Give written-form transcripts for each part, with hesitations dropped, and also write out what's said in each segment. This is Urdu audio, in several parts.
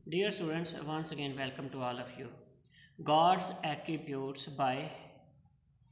Dear students, once again welcome to all of you. God's Attributes by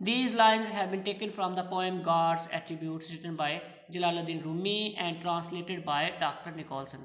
These lines have been taken from the poem God's Attributes written by Jalaluddin Rumi and translated by Dr. Nicolson.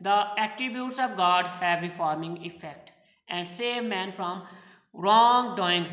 The attributes of God have reforming effect and save man from wrong doings.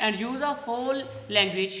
and use of foul language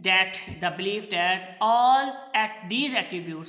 that the belief that all at these attributes,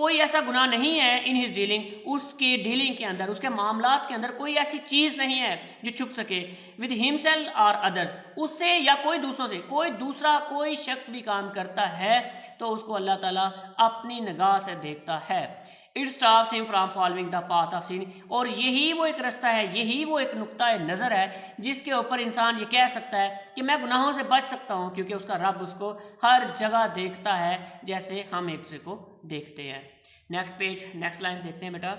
کوئی ایسا گناہ نہیں ہے ان ہز ڈیلنگ، اس کی ڈیلنگ کے اندر، اس کے معاملات کے اندر کوئی ایسی چیز نہیں ہے جو چھپ سکے، ود ہمسیلف اور ادرس، اس سے یا کوئی دوسروں سے، کوئی دوسرا کوئی شخص بھی کام کرتا ہے تو اس کو اللہ تعالیٰ اپنی نگاہ سے دیکھتا ہے. It stops him from following the path of sin, اور یہی وہ ایک رستہ ہے، یہی وہ ایک نقطۂ نظر ہے جس کے اوپر انسان یہ کہہ سکتا ہے کہ میں گناہوں سے بچ سکتا ہوں، کیونکہ اس کا رب اس کو ہر جگہ دیکھتا ہے جیسے ہم ایک دوسرے کو دیکھتے ہیں. نیکسٹ پیج، نیکسٹ لائنس دیکھتے ہیں بیٹا.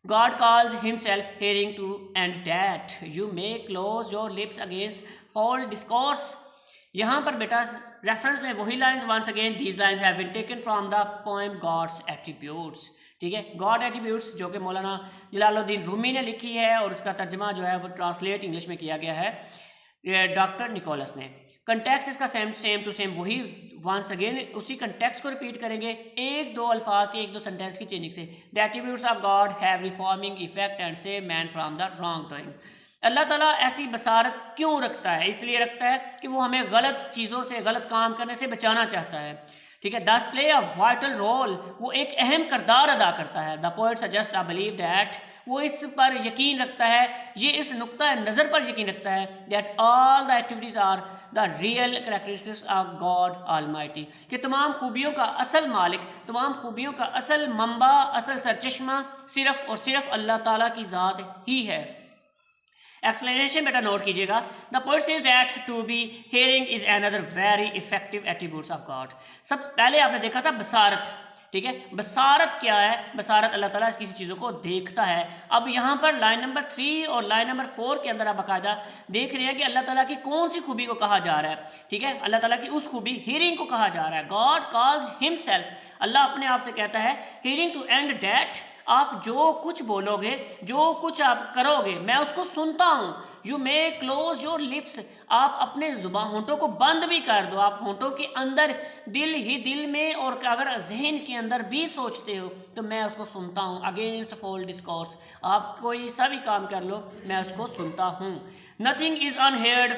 God calls himself hearing to and that you may close your lips against all discourse. یہاں پر بیٹا ریفرنس میں وہی lines once again these lines have been taken from the poem God's Attributes. ٹھیک ہے، گاڈ ایٹریبیوٹس جو کہ مولانا جلال الدین رومی نے لکھی ہے، اور اس کا ترجمہ جو ہے وہ ٹرانسلیٹ انگلش میں کیا گیا ہے ڈاکٹر نکولس نے. کنٹیکسٹ اس کا سیم ٹو سیم وہی وانس اگین اسی کنٹیکسٹ کو ریپیٹ کریں گے ایک دو الفاظ کی، ایک دو سینٹینس کی چینجنگ سے. The attributes of God have reforming effect and save man from the wrong doing. اللہ تعالیٰ ایسی بصارت کیوں رکھتا ہے؟ اس لیے رکھتا ہے کہ وہ ہمیں غلط چیزوں سے، غلط کام کرنے سے بچانا چاہتا ہے. ٹھیک ہے، دس پلے اے وائٹل رول، وہ ایک اہم کردار ادا کرتا ہے. The poet suggest I believe that, وہ اس پر یقین رکھتا ہے، یہ اس نقطۂ نظر پر یقین رکھتا ہے that all the activities are the real characteristics of God almighty, کہ تمام خوبیوں کا اصل مالک، تمام خوبیوں کا اصل منبع، اصل سرچشمہ صرف اور صرف اللہ تعالیٰ کی ذات ہی ہے. ایکسپلینیشن بیٹا نوٹ کیجیے گا. The poet says that to be hearing is under very effective attributes of God. سب پہلے آپ نے دیکھا تھا بصارت. ٹھیک ہے، بصارت کیا ہے؟ بصارت اللہ تعالیٰ کسی چیزوں کو دیکھتا ہے. اب یہاں پر لائن نمبر 3 اور لائن نمبر 4 کے اندر آپ باقاعدہ دیکھ رہے ہیں کہ اللہ تعالیٰ کی کون سی خوبی کو کہا جا رہا ہے. ٹھیک ہے، اللہ تعالیٰ کی اس خوبی ہیئرنگ کو کہا جا رہا ہے. گاڈ کالز ہم سیلف، اللہ اپنے آپ سے کہتا ہے ہیئرنگ ٹو اینڈ دیٹ، آپ جو کچھ بولو گے، جو کچھ آپ کرو گے، میں اس کو سنتا ہوں. You may close your lips, آپ اپنے زبان ہونٹوں کو بند بھی کر دو، آپ ہونٹوں کے اندر دل ہی دل میں اور اگر ذہن کے اندر بھی سوچتے ہو تو میں اس کو سنتا ہوں. اگینسٹ فول ڈسکورس، آپ کوئی سا بھی کام کر لو میں اس کو سنتا ہوں. نتھنگ از انہیئرڈ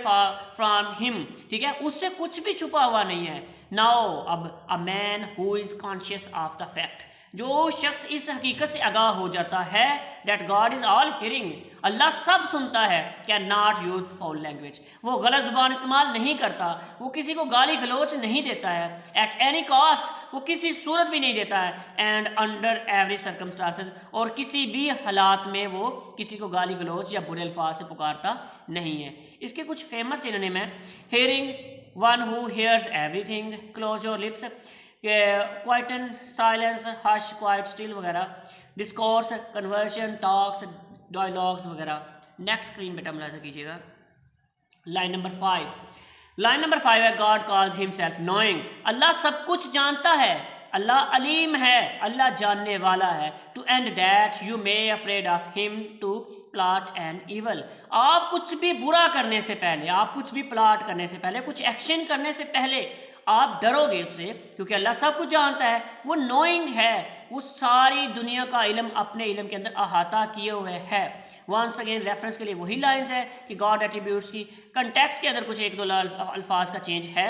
فرام ہم، ٹھیک ہے، اس سے کچھ بھی چھپا ہوا نہیں ہے. ناؤ اب a man who is conscious of the fact, جو شخص اس حقیقت سے آگاہ ہو جاتا ہے that God is all hearing, اللہ سب سنتا ہے، can not use foul language, وہ غلط زبان استعمال نہیں کرتا، وہ کسی کو گالی گلوچ نہیں دیتا ہے، ایٹ اینی کاسٹ، وہ کسی صورت بھی نہیں دیتا ہے، اینڈ انڈر ایوری سرکمسٹانسز، اور کسی بھی حالات میں وہ کسی کو گالی گلوچ یا برے الفاظ سے پکارتا نہیں ہے. اس کے کچھ فیمس انہوں نے میں hearing one who hears everything, close your lips, quieten, silence, hush, quiet, still وغیرہ، ڈسکورس، کنورشن، ٹاکس، ڈائلاگس وغیرہ. نیکسٹ اسکرین بیٹا ملاحظہ کیجیے گا. لائن نمبر 5، لائن نمبر 5 ہے گاڈ کالز ہمسیلف نوئنگ، اللہ سب کچھ جانتا ہے، اللہ علیم ہے، اللہ جاننے والا ہے. To and that you may afraid of harm to plot and evil, آپ کچھ بھی برا کرنے سے پہلے، آپ کچھ بھی پلاٹ کرنے سے پہلے، کچھ ایکشن کرنے سے پہلے آپ ڈرو گے اس سے، کیونکہ اللہ سب کچھ جانتا ہے، وہ نوئنگ ہے، وہ ساری دنیا کا علم اپنے علم کے اندر احاطہ کیے ہوئے ہے. وانس اگین ریفرنس کے لیے وہی لائنس ہے کہ گاڈ ایٹریبیوٹس کی کنٹیکسٹ کے اندر کچھ ایک دو الفاظ کا چینج ہے.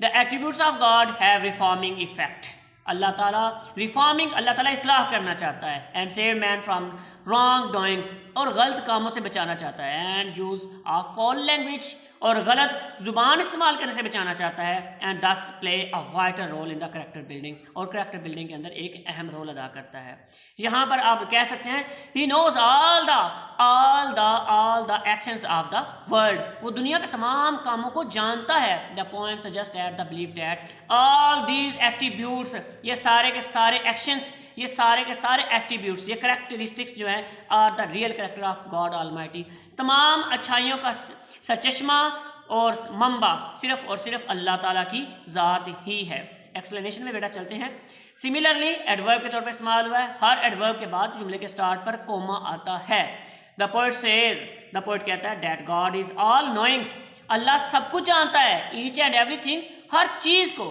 The attributes of God have reforming effect, اللہ تعالیٰ ریفارمنگ، اللہ تعالیٰ اصلاح کرنا چاہتا ہے. And save man from wrong doings, اور غلط کاموں سے بچانا چاہتا ہے. And use of foul language, اور غلط زبان استعمال کرنے سے بچانا چاہتا ہے. And this play a vital role in the character building, اور کریکٹر بلڈنگ کے اندر ایک اہم رول ادا کرتا ہے. یہاں پر آپ کہہ سکتے ہیں ہی نوز آل the actions of the world, وہ دنیا کے تمام کاموں کو جانتا ہے. The poem suggest that the believe that all these attributes, یہ سارے کے سارے ایکشنز، یہ سارے کے سارے ایٹریبیوٹس، یہ کریکٹرسٹکس جو ہیں are the real character of God almighty, تمام اچھائیوں کا سرچشمہ اور منبع صرف اور صرف اللہ تعالیٰ کی ذات ہی ہے. ایکسپلینیشن میں بیٹا چلتے ہیں. سملرلی ایڈورب کے طور پر استعمال ہوا ہے، ہر ایڈورب کے بعد جملے کے سٹارٹ پر کوما آتا ہے. The poet says, the poet کہتا ہے that God is all knowing, اللہ سب کچھ جانتا ہے، ایچ اینڈ ایوری تھنگ، ہر چیز کو،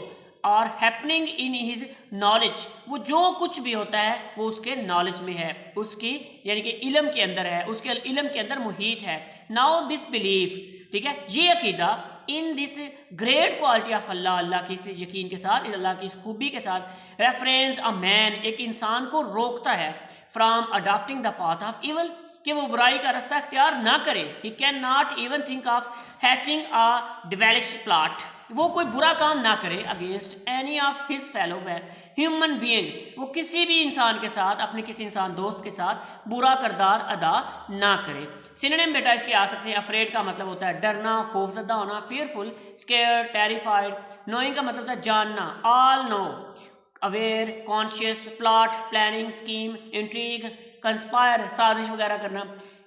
اور ہیپننگ ان ہز نالج، وہ جو کچھ بھی ہوتا ہے وہ اس کے نالج میں ہے، اس کی یعنی کہ علم کے اندر ہے، اس کے علم کے اندر محیط ہے. ناؤ دس بلیف، ٹھیک ہے، یہ عقیدہ ان دس گریٹ کوالٹی آف اللہ، اللہ کی اس یقین کے ساتھ، اللہ کی اس خوبی کے ساتھ، ریفرنس اے مین، ایک انسان کو روکتا ہے، from adapting the path of evil, کہ وہ برائی کا راستہ اختیار نہ کرے. He can not even think of hatching a devilish plot, وہ کوئی برا کام نہ کرے against any of his fellow human being, وہ کسی بھی انسان کے ساتھ، اپنے کسی انسان دوست کے ساتھ برا کردار ادا نہ کرے. سینونیم بیٹا اس کے آ سکتے ہیں. افریڈ کا مطلب ہوتا ہے ڈرنا، خوف زدہ ہونا، فیئرفل، اسکیئر، ٹیریفائڈ. نوئنگ کا مطلب ہوتا ہے جاننا، all know, aware, conscious, plot, planning, scheme, intrigue, conspire, سازش وغیرہ کرنا.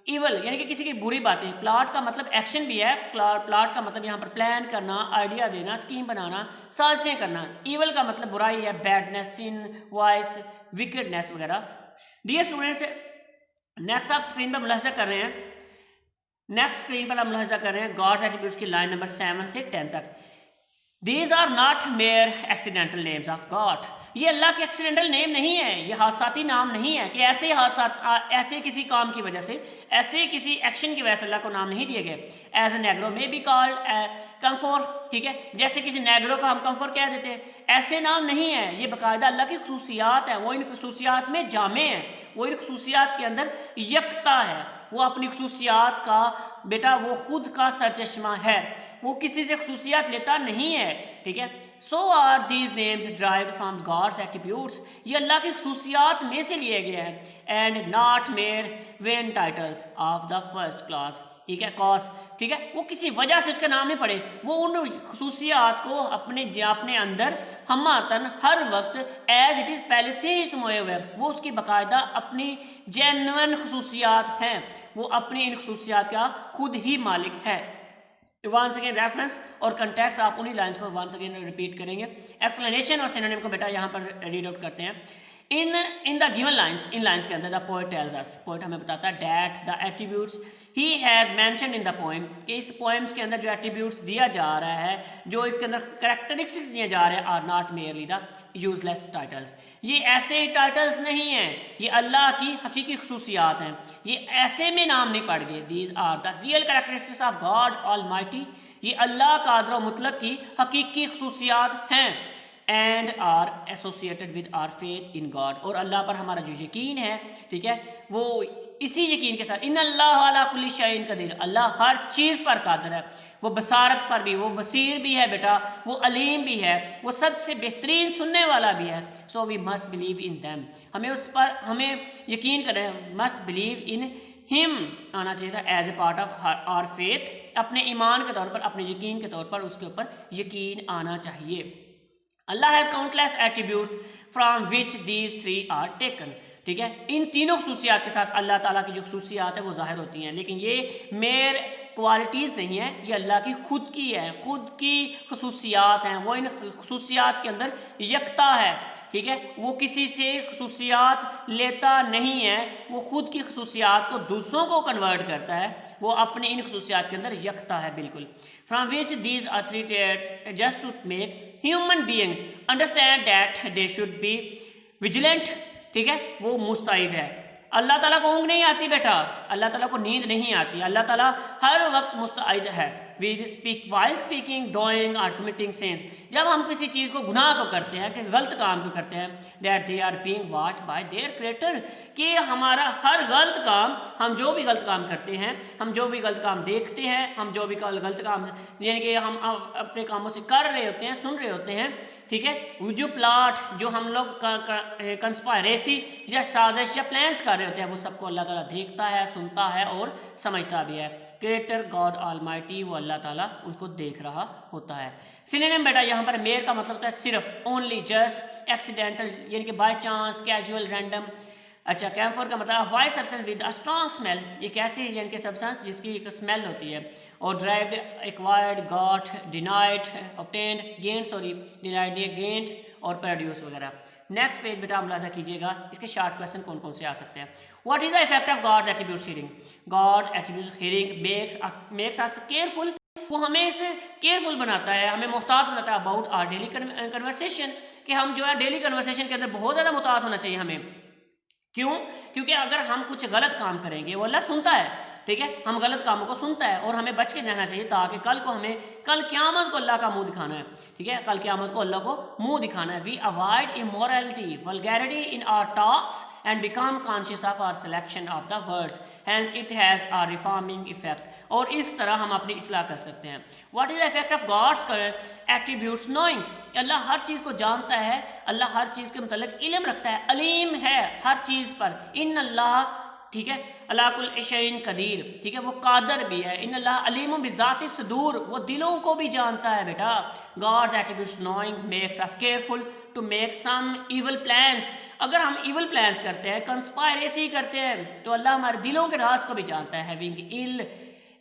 ایول یعنی کہ کسی کی بری باتیں. پلاٹ کا مطلب ایکشن بھی ہے، پلاٹ کا مطلب یہاں پر پلان کرنا، آئیڈیا دینا، اسکیم بنانا، سازشیں کرنا. ایول کا مطلب برائی ہے، بیڈنس، سن، وائس، وکڈنس وغیرہ. ڈیئر اسٹوڈنٹس، نیکسٹ آپ اسکرین پر ملاحظہ کر رہے ہیں، گاڈس ایٹریبیوٹس کی لائن نمبر 7 سے 10 تک. These are not mere accidental names of God, یہ اللہ کے ایکسیڈنٹل نیم نہیں ہے، یہ حادثاتی نام نہیں ہے کہ ایسے حادثات، ایسے کسی کام کی وجہ سے، ایسے کسی ایکشن کی وجہ سے اللہ کو نام نہیں دیے گئے. ایز اے نیگرو میں بی کالڈ کمفور، ٹھیک ہے، جیسے کسی نیگرو کو ہم کمفور کہہ دیتے ہیں، ایسے نام نہیں ہے. یہ باقاعدہ اللہ کی خصوصیات ہیں، وہ ان خصوصیات میں جامع ہیں، وہ ان خصوصیات کے اندر یکتا ہے. وہ اپنی خصوصیات کا بیٹا وہ خود کا سرچشمہ ہے، وہ کسی سے خصوصیات لیتا نہیں ہے، ٹھیک ہے. So are these names derived from God's attributes, یہ اللہ کی خصوصیات میں سے لیے گئے ہیں. And not mere vain titles of the first class, ٹھیک ہے، کاس، ٹھیک ہے، وہ کسی وجہ سے اس کا نام نہیں پڑے، وہ ان خصوصیات کو اپنے اندر ہماتن ہر وقت ایز اٹ از پہلے سے ہی سموئے ہوئے، وہ اس کی باقاعدہ اپنی جینوئن خصوصیات ہیں، وہ اپنی ان خصوصیات کا خود ہی مالک ہے. ونس اگین ریفرنس اور کنٹیکسٹ آپ انہی لائنس کو ونس اگین ریپیٹ کریں گے. ایکسپلینیشن اور سینونیم کو بیٹا یہاں پر ریڈ آؤٹ کرتے ہیں. ان دا گیون لائنس، ان لائنس کے اندر the poet tells us, poet ہمیں بتاتا ہے that the attributes he has mentioned in the poem, کہ اس پوئمس کے اندر جو ایٹریبیوٹس دیا جا رہا ہے، جو اس کے اندر کریکٹرسٹکس دیے جا رہے ہیں، are not merely the useless titles, یہ ایسے ٹائٹلس نہیں ہیں، یہ اللہ کی حقیقی خصوصیات ہیں، یہ ایسے میں نام نہیں پڑ گئے. These are the real characteristics of God almighty, یہ اللہ قادر و مطلق کی حقیقی خصوصیات ہیں. And are associated with our faith in God, اور اللہ پر ہمارا جو یقین ہے، ٹھیک ہے، وہ اسی یقین کے ساتھ، ان اللہ علی کل شیء قدیر، اللہ ہر چیز پر قادر ہے، وہ بصارت پر بھی، وہ بصیر بھی ہے بیٹا، وہ علیم بھی ہے، وہ سب سے بہترین سننے والا بھی ہے. So we must believe in them, ہمیں اس پر ہمیں یقین کریں، مسٹ بلیو ان ہم آنا چاہیے تھا as a part of our faith, اپنے ایمان کے طور پر، اپنے یقین کے طور پر اس کے اوپر یقین آنا چاہیے. Allah has countless attributes from which these three are taken, ٹھیک ہے، ان تینوں خصوصیات کے ساتھ اللہ تعالیٰ کی جو خصوصیات ہیں وہ ظاہر ہوتی ہیں، لیکن یہ میئر کوالٹیز نہیں ہیں، یہ اللہ کی خود کی ہے، خود کی خصوصیات ہیں، وہ ان خصوصیات کے اندر یکتا ہے، ٹھیک ہے، وہ کسی سے خصوصیات لیتا نہیں ہے، وہ خود کی خصوصیات کو دوسروں کو کنورٹ کرتا ہے، وہ اپنے ان خصوصیات کے اندر یکتا ہے بالکل. From which these are three just to make human being understand that they should be vigilant, ٹھیک ہے، وہ مستعد ہے. اللہ تعالیٰ کو اونگ نہیں آتی بیٹا، اللہ تعالیٰ کو نیند نہیں آتی، اللہ تعالیٰ ہر وقت مستعد ہے. while speaking, doing or committing sins، جب ہم کسی چیز کو گناہ کو کرتے ہیں، کہ غلط کام کو کرتے ہیں، that they are being watched by their creator، کہ ہمارا ہر غلط کام، ہم جو بھی غلط کام کرتے ہیں، ہم جو بھی غلط کام دیکھتے ہیں، ہم جو بھی غلط کام یعنی کہ ہم اپنے کاموں سے کر رہے ہوتے ہیں، سن رہے ہوتے ہیں، ٹھیک ہے، جو پلاٹ، جو ہم لوگ کنسپائریسی یا سازش یا پلانس کر رہے ہوتے ہیں، وہ سب کو اللہ تعالیٰ دیکھتا ہے، سنتا ہے اور سمجھتا بھی ہے. کریٹر گاڈ آل مائٹی، وہ اللہ تعالیٰ اس کو دیکھ رہا ہوتا ہے. سینونیم بیٹا یہاں پر میئر کا مطلب ہوتا ہے صرف، اونلی، جسٹ، ایکسیڈنٹل یعنی کہ بائی چانس، کیجول، رینڈم. اچھا، کیمفور کا مطلب white substance with a strong smell, ایک ایسی یعنی کہ سبسٹنس جس کی ایک اسمیل ہوتی ہے. اور derived, acquired, got, denied, obtained, denied, gained اور پروڈیوس وغیرہ. نیکسٹ پیج بیٹا ملاحظہ کیجیے گا، اس کے شارٹ کویشچن کون کون سے آ سکتے ہیں. What is the effect of God's attributes hearing, God's attributes hearing makes us careful, وہ ہمیں اس کیئرفل بناتا ہے، ہمیں محتاط بناتا ہے اباؤٹ آر ڈیلی کنورسیشن، کہ ہم جو ہے ڈیلی کنورسیشن کے اندر بہت زیادہ محتاط ہونا چاہیے ہمیں. کیوں؟ کیونکہ اگر ہم کچھ غلط کام کریں گے، وہ اللہ سنتا ہے، ٹھیک ہے، ہم غلط کاموں کو سنتا ہے اور ہمیں بچ کے رہنا چاہیے تاکہ کل قیامت کو اللہ کا منہ دکھانا ہے، ٹھیک ہے، کل قیامت کو اللہ کو منہ دکھانا ہے. We avoid immorality vulgarity in our talks and become conscious of our selection of the words, hence it has a reforming effect. اور اس طرح ہم اپنی اصلاح کر سکتے ہیں. What is the effect of God's attributes knowing؟ اللہ ہر چیز کو جانتا ہے، اللہ ہر چیز کے متعلق علم رکھتا ہے، علیم ہے ہر چیز پر. ان اللہ، ٹھیک ہے، اللہ کل شیء قدیر، ٹھیک ہے، وہ قادر بھی ہے. ان اللہ علیم بذات الصدور، وہ دلوں کو بھی جانتا ہے بیٹا. God's attributes knowing makes us careful to make some evil plans. اگر ہم ایول پلانس کرتے ہیں، کنسپائریسی کرتے ہیں، تو اللہ ہمارے دلوں کے راز کو بھی جانتا ہے. having ill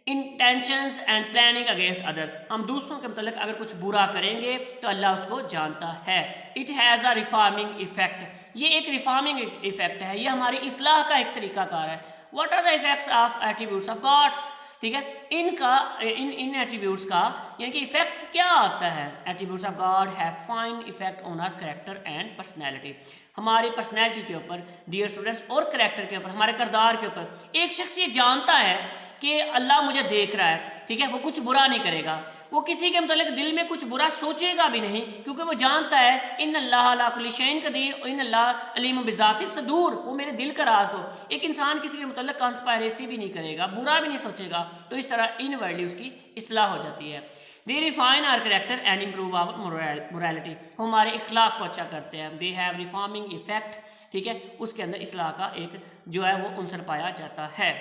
intentions and planning against others، ہم دوسروں کے متعلق اگر کچھ برا کریں گے تو اللہ اس کو جانتا ہے. it has a reforming effect، یہ ایک ریفارمنگ ایفیکٹ ہے، یہ ہماری اصلاح کا ایک طریقہ کار ہے. what are the effects of attributes of gods؟ ٹھیک ہے، ان ایٹریبیوٹس کا یعنی کہ ایفیکٹس کیا آتا ہے. Attributes of God have fine effect on our character and personality, ہماری پرسنالٹی کے اوپر ڈیئر اسٹوڈنٹس، اور کریکٹر کے اوپر، ہمارے کردار کے اوپر. ایک شخص یہ جانتا ہے کہ اللہ مجھے دیکھ رہا ہے، ٹھیک ہے، وہ کچھ برا نہیں کرے گا، وہ کسی کے متعلق دل میں کچھ برا سوچے گا بھی نہیں، کیونکہ وہ جانتا ہے ان اللہ علی کل شیء قدیر، ان اللہ علیم بذات الصدور، وہ میرے دل کا راز کو. ایک انسان کسی کے متعلق کانسپائریسی بھی نہیں کرے گا، برا بھی نہیں سوچے گا، تو اس طرح ان ویلیوز کی اصلاح ہو جاتی ہے. They refine our character and improve our morality, وہ ہمارے اخلاق کو اچھا کرتے ہیں. دے ہیو ریفارمنگ ایفیکٹ، ٹھیک ہے، اس کے اندر اصلاح کا ایک جو ہے وہ عنصر پایا جاتا ہے.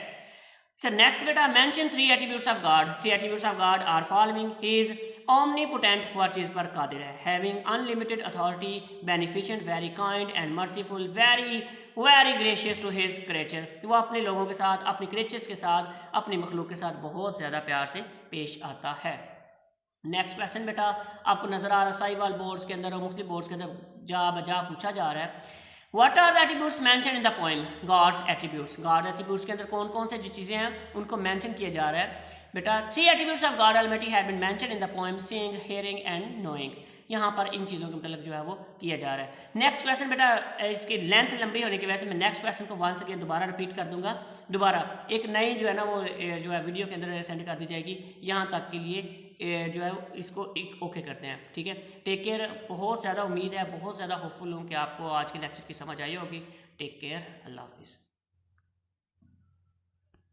نیکسٹ بیٹا mention 3 attributes of God. 3 attributes of God are following. He is omnipotent، وہ ہر چیز پر قادر ہے. having unlimited authority، beneficent، very kind and merciful، very gracious to his creature، وہ اپنے لوگوں کے ساتھ، اپنی کریچرز کے ساتھ، اپنی مخلوق کے ساتھ بہت زیادہ پیار سے پیش آتا ہے. نیکسٹ کویشچن بیٹا آپ کو نظر آ رہا ہے سائی وال بورڈس کے اندر اور مختلف بورڈس کے اندر جا بجا پوچھا جا رہا ہے. What are the attributes mention in the poem? God's attributes. God attributes کے اندر کون کون سے جو چیزیں ہیں ان کو مینشن کیا جا رہا ہے. بیٹا 3 attributes of God almighty have been mention in the poem seeing, hearing and knowing. یہاں پر ان چیزوں کے متعلق جو ہے وہ کیا جا رہا ہے. نیکسٹ کویشچن بیٹا اس کی لینتھ لمبی ہونے کی وجہ سے میں نیکسٹ کویشچن کو ونس اگین دوبارہ رپیٹ کر دوں گا. دوبارہ ایک نئی جو ہے نا وہ جو ہے ویڈیو کے اندر سینڈ کر دی جائے گی. یہاں تک کے لیے جو ہے اس کو ایک اوکے کرتے ہیں، ٹھیک ہے. Take care. بہت زیادہ امید ہے، بہت زیادہ ہوپ فل ہوں کہ آپ کو آج کے لیکچر کی سمجھ آئی ہوگی. Take care. اللہ حافظ.